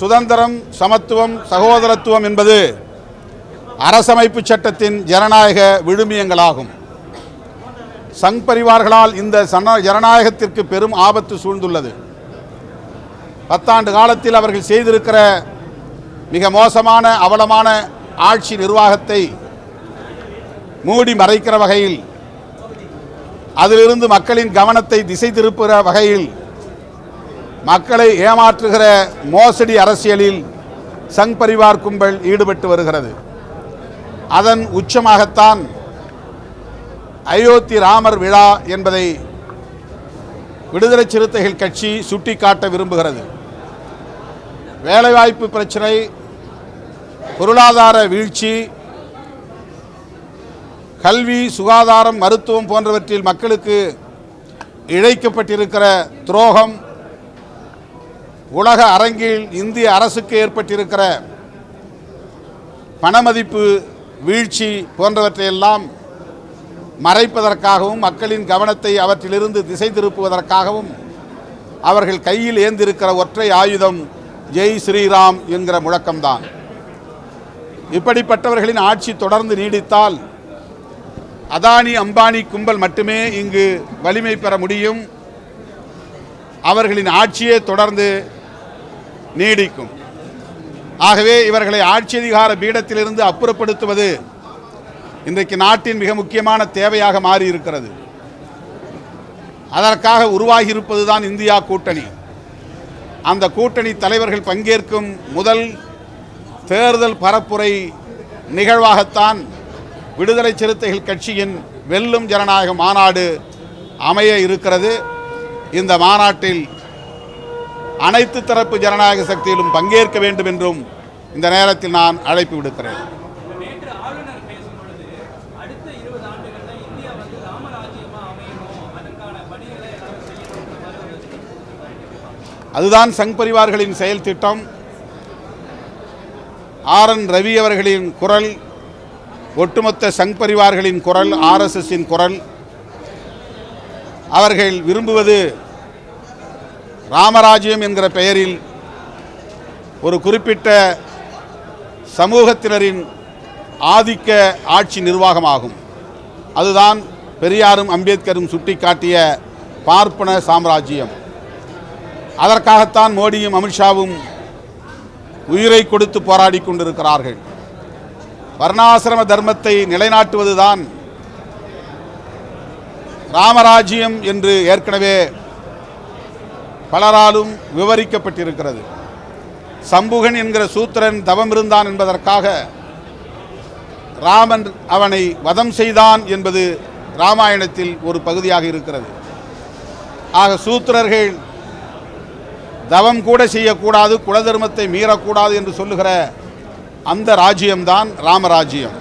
சுதந்திரம், சமத்துவம், சகோதரத்துவம் என்பது அரசமைப்பு சட்டத்தின் ஜனநாயக விழுமியங்களாகும். சங் பரிவார்களால் இந்த ஜனநாயகத்திற்கு பெரும் ஆபத்து சூழ்ந்துள்ளது. 10 ஆண்டு காலத்தில் அவர்கள் செய்திருக்கிற மிக மோசமான அவலமான ஆட்சி நிர்வாகத்தை மூடி மறைக்கிற வகையில், அதிலிருந்து மக்களின் கவனத்தை திசை திருப்புகிற வகையில், மக்களை ஏமாற்றுகிற மோசடி அரசியலில் சங் பரிவார் கும்பல் ஈடுபட்டு வருகிறது. அதன் உச்சமாகத்தான் அயோத்தி ராமர் விழா என்பதை விடுதலை சிறுத்தைகள் கட்சி சுட்டிக்காட்ட விரும்புகிறது. வேலைவாய்ப்பு பிரச்சனை, பொருளாதார வீழ்ச்சி, கல்வி, சுகாதாரம், மருத்துவம் போன்றவற்றில் மக்களுக்கு இழைக்கப்பட்டிருக்கிற துரோகம், உலக அரங்கில் இந்திய அரசுக்கு ஏற்பட்டிருக்கிற பணமதிப்பு வீழ்ச்சி போன்றவற்றையெல்லாம் மறைப்பதற்காகவும், மக்களின் கவனத்தை அவற்றிலிருந்து திசை திருப்புவதற்காகவும் அவர்கள் கையில் ஏந்திருக்கிற ஒற்றை ஆயுதம் ஜெய் ஸ்ரீராம் என்கிற முழக்கம்தான். இப்படிப்பட்டவர்களின் ஆட்சி தொடர்ந்து நீடித்தால் அதானி, அம்பானி கும்பல் மட்டுமே இங்கு வலிமை பெற முடியும். அவர்களின் ஆட்சியே தொடர்ந்து நீடிக்கும். ஆகவே இவர்களை ஆட்சி அதிகார பீடத்திலிருந்து அப்புறப்படுத்துவது இன்றைக்கு நாட்டின் மிக முக்கியமான தேவையாக மாறியிருக்கிறது. அதற்காக உருவாகி இருப்பதுதான் இந்தியா கூட்டணி. அந்த கூட்டணி தலைவர்கள் பங்கேற்கும் முதல் தேர்தல் பரப்புரை நிகழ்வாகத்தான் விடுதலை சிறுத்தைகள் கட்சியின் வெல்லும் ஜனநாயக மாநாடு அமைய இருக்கிறது. இந்த மாநாட்டில் அனைத்து தரப்பு ஜனநாயக சக்தியிலும் பங்கேற்க வேண்டும் என்றும் இந்த நேரத்தில் நான் அழைப்பு விடுக்கிறேன். அதுதான் சங் பரிவார்களின் செயல் திட்டம். RN ரவி அவர்களின் குரல், ஒட்டுமொத்த சங் பரிவார்களின் குரல், RSSின் குரல். அவர்கள் விரும்புவது ராமராஜ்யம் என்கிற பெயரில் ஒரு குறிப்பிட்ட சமூகத்தினரின் ஆதிக்க ஆட்சி நிர்வாகமாகும். அதுதான் பெரியாரும் அம்பேத்கரும் சுட்டிக்காட்டிய பார்ப்பன சாம்ராஜ்யம். அதற்காகத்தான் மோடியும் அமித்ஷாவும் உயிரை கொடுத்து போராடி கொண்டிருக்கிறார்கள். வர்ணாசிரம தர்மத்தை நிலைநாட்டுவதுதான் ராமராஜ்யம் என்று ஏற்கனவே பலராலும் விவரிக்கப்பட்டிருக்கிறது. சம்புகன் என்கிற சூத்திரன் தவம் இருந்தான் என்பதற்காக ராமன் அவனை வதம் செய்தான் என்பது ராமாயணத்தில் ஒரு பகுதியாக இருக்கிறது. ஆக சூத்திரர்கள் தவம் கூட செய்யக்கூடாது, குலதர்மத்தை மீறக்கூடாது என்று சொல்லுகிற அந்த ராஜ்யம்தான் ராமராஜ்யம்.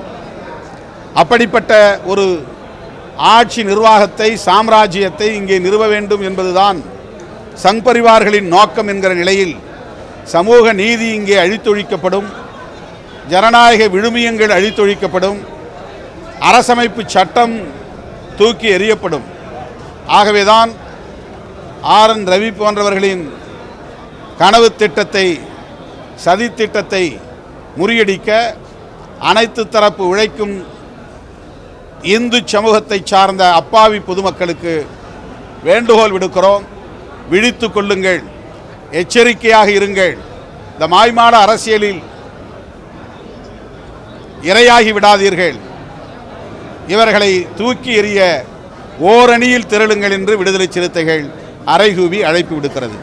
அப்படிப்பட்ட ஒரு ஆட்சி நிர்வாகத்தை, சாம்ராஜ்யத்தை இங்கே நிறுவ வேண்டும் என்பதுதான் சங் பரிவார்களின் நோக்கம் என்கிற நிலையில் சமூக நீதி இங்கே அழித்தொழிக்கப்படும், ஜனநாயக விழுமியங்கள் அழித்தொழிக்கப்படும், அரசமைப்பு சட்டம் தூக்கி எறியப்படும். ஆகவேதான் RN ரவி போன்றவர்களின் கனவு திட்டத்தை, சதி திட்டத்தை முறியடிக்க அனைத்து தரப்பு உழைக்கும் இந்து சமூகத்தை சார்ந்த அப்பாவி பொதுமக்களுக்கு வேண்டுகோள் விடுக்கிறோம். விழித்து கொள்ளுங்கள், எச்சரிக்கையாக இருங்கள். இந்த மாய்மாட அரசியலில் இரையாகி விடாதீர்கள். இவர்களை தூக்கி எறிய ஓரணியில் திரளுங்கள் என்று விடுதலை சிறுத்தைகள் அறைகூவி அழைப்பு விடுக்கிறது.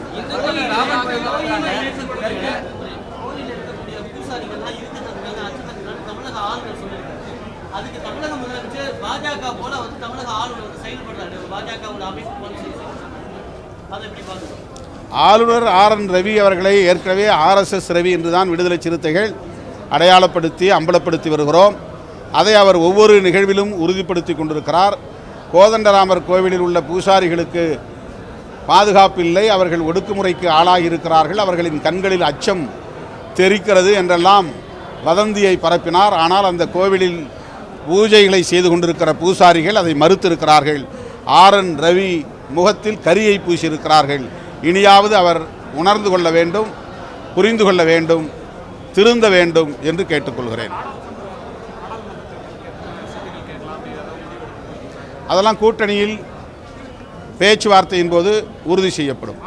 ஆளுநர் RN ரவி அவர்களை ஏற்கனவே RSS ரவி என்றுதான் விடுதலை சிறுத்தைகள் அடையாளப்படுத்தி அம்பலப்படுத்தி வருகிறோம். அதை அவர் ஒவ்வொரு நிகழ்விலும் உறுதிப்படுத்தி கொண்டிருக்கிறார். கோதண்டராமர் கோவிலில் உள்ள பூசாரிகளுக்கு பாதுகாப்பு இல்லை, அவர்கள் ஒடுக்குமுறைக்கு ஆளாகி இருக்கிறார்கள், அவர்களின் கண்களில் அச்சம் தெரிக்கிறது என்றெல்லாம் வதந்தியை பரப்பினார். ஆனால் அந்த கோவிலில் பூஜைகளை செய்து கொண்டிருக்கிற பூசாரிகள் அதை மறுத்திருக்கிறார்கள். RN ரவி முகத்தில் கரியை பூசியிருக்கிறார்கள். இனியாவது அவர் உணர்ந்து கொள்ள வேண்டும். புரிந்து கொள்ள வேண்டும், திருந்த வேண்டும் என்று கேட்டுக்கொள்கிறேன். அதெல்லாம் கூட்டணியில் பேச்சுவார்த்தையின் போது உறுதி செய்யப்படும்.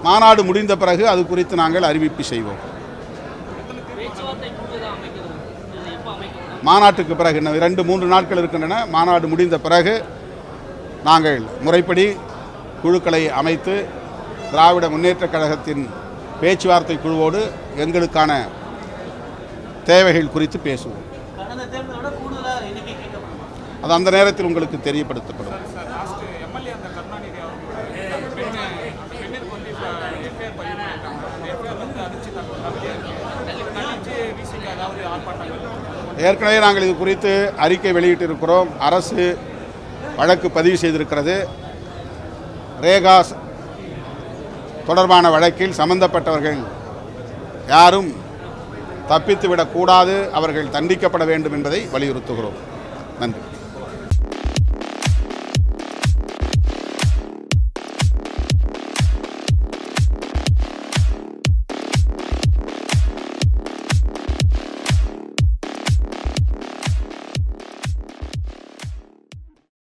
மாநாடு முடிந்த பிறகு அது குறித்து நாங்கள் அறிவிப்பு செய்வோம். மாநாட்டுக்கு பிறகு இன்னும் 2-3 நாட்கள் இருக்கின்றன. மாநாடு முடிந்த பிறகு நாங்கள் முறைப்படி குழுக்களை அமைத்து திராவிட முன்னேற்றக் கழகத்தின் பேச்சுவார்த்தை குழுவோடு எங்களுக்கான தேவைகள் குறித்து பேசுவோம். அது அந்த நேரத்தில் உங்களுக்கு தெரியப்படுத்தப்படும். ஏற்கனவே நாங்கள் இது குறித்து அறிக்கை வெளியிட்டிருக்கிறோம். அரசு வழக்கு பதிவு செய்திருக்கிறது. ரேகா தொடர்பான வழக்கில் சம்பந்தப்பட்டவர்கள் யாரும் தப்பித்துவிடக்கூடாது, அவர்கள் தண்டிக்கப்பட வேண்டும் என்பதை வலியுறுத்துகிறோம். நன்றி.